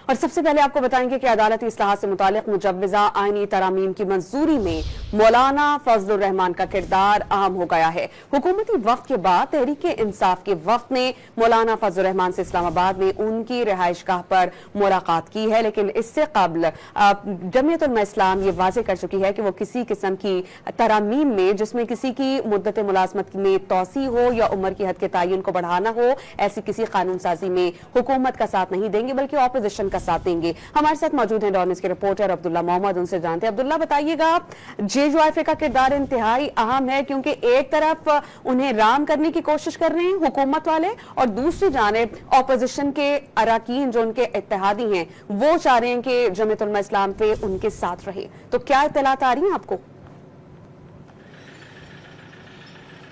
और सबसे पहले आपको बताएंगे कि अदालती इस्लाहात से मुतालिक मुजव्वज़ा आईनी तरामीम की मंजूरी में मौलाना फजलुर रहमान का किरदार अहम हो गया है। हुकूमती वफ्द के बाद तहरीक इंसाफ के वफ्द ने मौलाना फजलुर रहमान से इस्लामाबाद में उनकी रिहाइशगाह पर मुलाकात की है, लेकिन इससे कबल जमीयत उलमा इस्लाम ये वाज़ेह कर चुकी है कि वो किसी किस्म की तरामीम में जिसमें किसी की मुद्दत मुलाजमत में तोसी हो या उम्र की हद के तयन को बढ़ाना हो, ऐसी किसी कानून साजी में हुकूमत का साथ नहीं देंगे बल्कि ऑपोजिशन का साथ देंगे। हमारे साथ मौजूद हैं डॉन न्यूज़ के रिपोर्टर अब्दुल्ला मोहम्मद, उनसे जानते हैं। अब्दुल्ला, बताइएगा, जेयूआईएफ का किरदार इंतहाई अहम है क्योंकि एक तरफ उन्हें राम करने की कोशिश कर रहे हैं हुकूमत वाले और दूसरी जानिब ऑपोजिशन के अरकान जो उनके इत्तेहादी हैं वो चाह रहे हैं कि जमीयत उलमा इस्लाम पे उनके साथ रहे। तो क्या इत्तलात आ रही हैं आपको?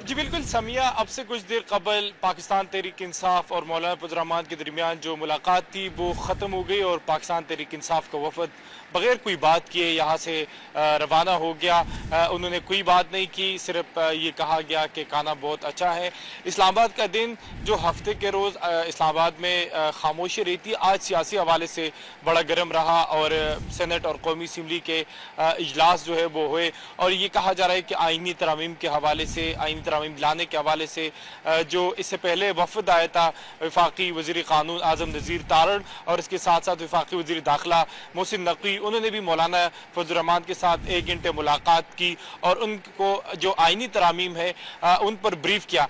जी बिल्कुल समिया, अब से कुछ देर कबल पाकिस्तान तहरीक इंसाफ और मौलाना फजलुर रहमान के दरमियान जो मुलाकात थी वो ख़त्म हो गई और पाकिस्तान तहरीक इंसाफ का वफद बगैर कोई बात किए यहाँ से रवाना हो गया। उन्होंने कोई बात नहीं की, सिर्फ ये कहा गया कि खाना बहुत अच्छा है। इस्लामाबाद का दिन जो हफ्ते के रोज़ इस्लामाबाद में खामोशी रही थी, आज सियासी हवाले से बड़ा गर्म रहा और सेनेट और कौमी असम्बली के इजलास जो है वो हुए और ये कहा जा रहा है कि आइनी तरामीम के हवाले से, आइनी तरामीम लाने के हवाले से जो इससे पहले वफद आया था वफाकी वज़ीर क़ानून आज़म नज़ीर तारण और इसके साथ साथ वफाकी वज़ीर दाखिला मोहसिन नकवी, उन्होंने भी मौलाना फजलुर रहमान के साथ 1 घंटे मुलाकात की और उनको जो आइनी तरामीम है उन पर ब्रीफ किया।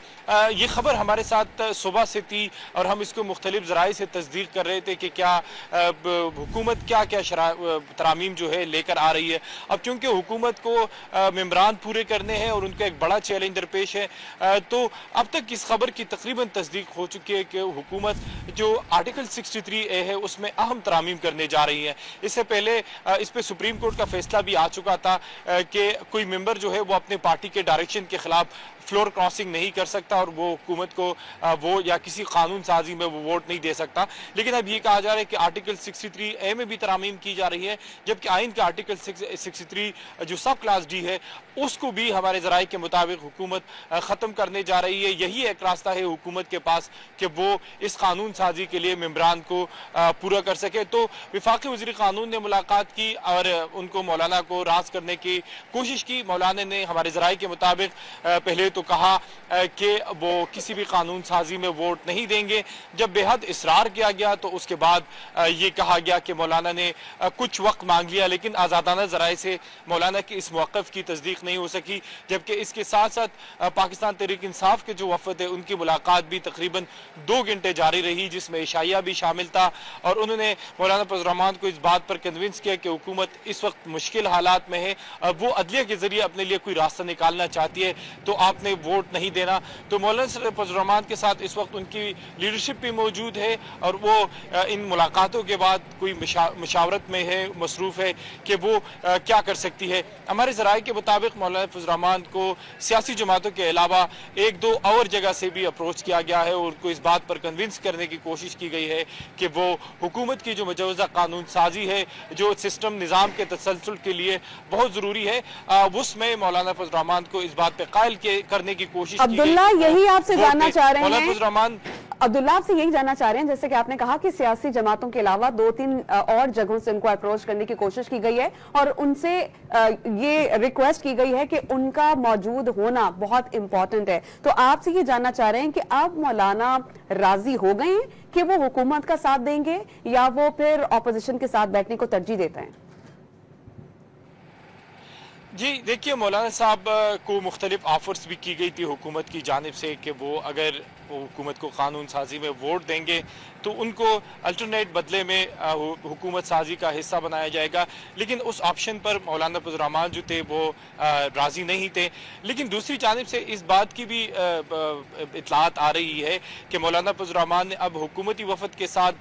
ये खबर हमारे साथ सुबह से थी और हम इसको मुख्तलिफ ज़राए से तस्दीक कर रहे थे कि क्या हुकूमत क्या क्या तरामीम जो है लेकर आ रही है। अब चूँकि हुकूमत को मेम्बरान पूरे करने हैं और उनका एक बड़ा चैलेंज दरपेश है, तो अब तक इस खबर की तकरीबन तस्दीक हो चुकी है कि हुकूमत जो आर्टिकल 63A है उसमें अहम तरामीम करने जा रही है। इससे पहले इस पे सुप्रीम कोर्ट का फैसला भी आ चुका था कि कोई मेंबर जो है वो अपने पार्टी के डायरेक्शन के खिलाफ फ्लोर क्रॉसिंग नहीं कर सकता और वो हुकूमत को वो या किसी कानून साजी में वो वोट नहीं दे सकता। लेकिन अब ये कहा जा रहा है कि आर्टिकल 63A में भी तरामीम की जा रही है, जबकि आइन का आर्टिकल 63 जो सब क्लास डी है उसको भी हमारे ज़राए के मुताबिक हुकूमत ख़त्म करने जा रही है। यही एक रास्ता है हुकूमत के पास कि वो इस कानून साजी के लिए मेम्बरान को पूरा कर सके। तो वफाकी वज़ीर क़ानून ने मुलाकात की और उनको मौलाना को राज करने की कोशिश की। मौलाना ने हमारे ज़राए के मुताबिक पहले तो कहा कि वो किसी भी कानून साजी में वोट नहीं देंगे। जब बेहद इसरार किया गया तो उसके बाद ये कहा गया कि मौलाना ने कुछ वक्त मांग लिया, लेकिन आज़ादाना ज़राए से मौलाना की इस मौक़िफ़ की तस्दीक नहीं हो सकी। जबकि इसके साथ साथ पाकिस्तान तहरीक इंसाफ के जो वफद है उनकी मुलाकात भी तकरीबन 2 घंटे जारी रही, जिसमें इशाइया भी शामिल था और उन्होंने मौलाना फजलुर रहमान को इस बात पर कन्विंस किया कि हुकूमत इस वक्त मुश्किल हालात में है, वो अदलिया के जरिए अपने लिए कोई रास्ता निकालना चाहती है तो आपने वोट नहीं देना। तो मौलाना फजलुर रहमान के साथ इस वक्त उनकी लीडरशिप भी मौजूद है और वो इन मुलाकातों के बाद कोई मशावरत में है, मसरूफ़ है कि वो क्या कर सकती है। हमारे ज़राए के मुताबिक मौलाना फजलुर रहमान को सियासी जमातों के अलावा 1-2 और जगह से भी अप्रोच किया गया है और उनको इस बात पर कन्विंस करने की कोशिश की गई है कि वो हुकूमत की जो मुजवज़ा कानून साजी है, जो सिस्टम निज़ाम के तसलसल के लिए बहुत ज़रूरी है, उसमें मौलाना फजलुर रहमान को इस बात पर कायल करने की कोशिश की गई। अब्दुल्ला, यही आपसे जानना चाह रहे हैं मौलाना फजलुर रहमान, अब्दुल्ला आपसे यही जानना चाह रहे हैं, जैसे कि आपने कहा कि सियासी जमातों के अलावा 2-3 और जगहों से उनको अप्रोच करने की कोशिश की गई है और उनसे ये रिक्वेस्ट की गई है कि उनका मौजूद होना बहुत इंपॉर्टेंट है। तो आपसे ये जानना चाह रहे हैं कि अब मौलाना राजी हो गए हैं कि वो हुकूमत का साथ देंगे या वो फिर ऑपोजिशन के साथ बैठने को तरजीह देते हैं? जी देखिए, मौलाना साहब को मुख्तलिफ ऑफर्स भी की गई थी हुकूमत की जानिब से कि वो अगर हुकूमत को कानून साजी में वोट देंगे तो उनको अल्टरनेट बदले में हुकूमत साजी का हिस्सा बनाया जाएगा। लेकिन उस ऑप्शन पर मौलाना फजलुर रहमान जो थे वो राज़ी नहीं थे। लेकिन दूसरी जानिब से इस बात की भी इतलात आ रही है कि मौलाना फजलुर रहमान ने अब हुकूमती वफद के साथ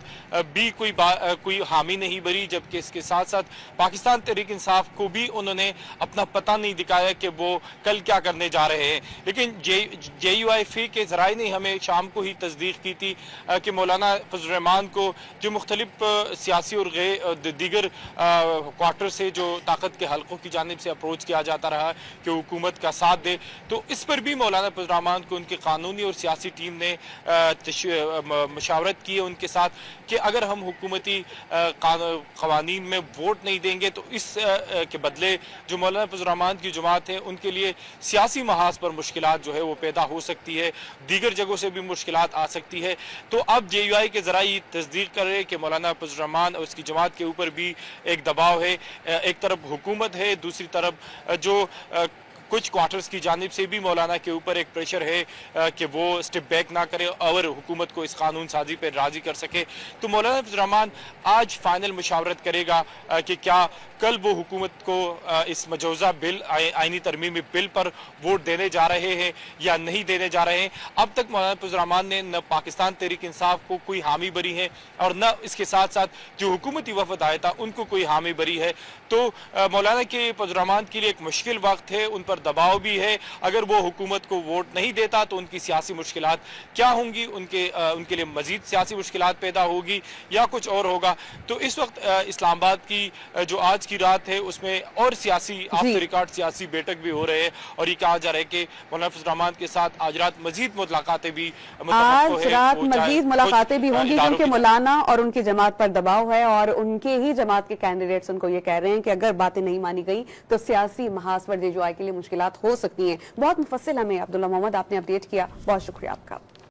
भी कोई हामी नहीं भरी, जबकि इसके साथ साथ पाकिस्तान तहरीक इंसाफ को भी उन्होंने अपना पता नहीं दिखाया कि वो कल क्या करने जा रहे हैं। लेकिन JUIF के ज़राए ने हमें ने शाम को ही तस्दीक की थी कि मौलाना फजल रहमान को जो मुख्तलिफ सियासी और दीगर क्वार्टर से जो ताकत के हल्कों की जानिब से अप्रोच किया जाता रहा कि हुकूमत का साथ दे, तो इस पर भी मौलाना फजल रहमान को उनकी कानूनी और सियासी टीम ने मशावरत की है उनके साथ कि अगर हम हुकूमती कवानीन में वोट नहीं देंगे तो इस के बदले जो मौलाना फजल रहमान की जमात है उनके लिए सियासी महाज पर मुश्किलात जो है वो पैदा हो सकती है, दीगर जगहों से भी मुश्किलात आ सकती है। तो अब JUI के जराए तस्दीक कर रहे हैं कि मौलाना फजल रहमान और उसकी जमात के ऊपर भी एक दबाव है, एक तरफ हुकूमत है, दूसरी तरफ जो कुछ क्वार्टर्स की जानिब से भी मौलाना के ऊपर एक प्रेशर है कि वो स्टेप बैक ना करे और हुकूमत को इस कानून साजी पर राजी कर सके। तो मौलाना फजल रहमान आज फाइनल मुशावरत करेगा कि क्या कल वो हुकूमत को इस मजौजा बिल आईनी तरमीमी बिल पर वोट देने जा रहे हैं या नहीं देने जा रहे हैं। अब तक मौलाना फजल रहमान ने न पाकिस्तान तहरीक इंसाफ को कोई हामी भरी है और न इसके साथ साथ जो हुकूमती वफद आया था उनको कोई हामी भरी है। तो मौलाना के फजल रहमान के लिए एक मुश्किल वक्त है, उन पर दबाव भी है। अगर वो हुकूमत को वोट नहीं देता तो उनकी सियासी मुश्किलात क्या होंगी, उनके लिए मजीद सियासी मुश्किलात पैदा होगी या कुछ और होगा। तो इस वक्त इस्लामाबाद की जो आज की रात है उसमें और सियासी ऑफ द रिकॉर्ड सियासी बैठक भी हो रहे हैं और ये कहा जा रहा है कि मौलाना फजल रहमान के साथ आज रात मजीद मुलाकातें भी होंगी क्योंकि मौलाना और उनकी जमात पर दबाव है और उनके ही जमात के कैंडिडेट्स उनको ये कह रहे हैं कि अगर बातें नहीं मानी गई तो सियासी महाज पर JUI के लिए मुश्किलात हो सकती हैं। बहुत मुफस्सिल हमें अब्दुल्ला मोहम्मद आपने अपडेट किया, बहुत शुक्रिया आपका।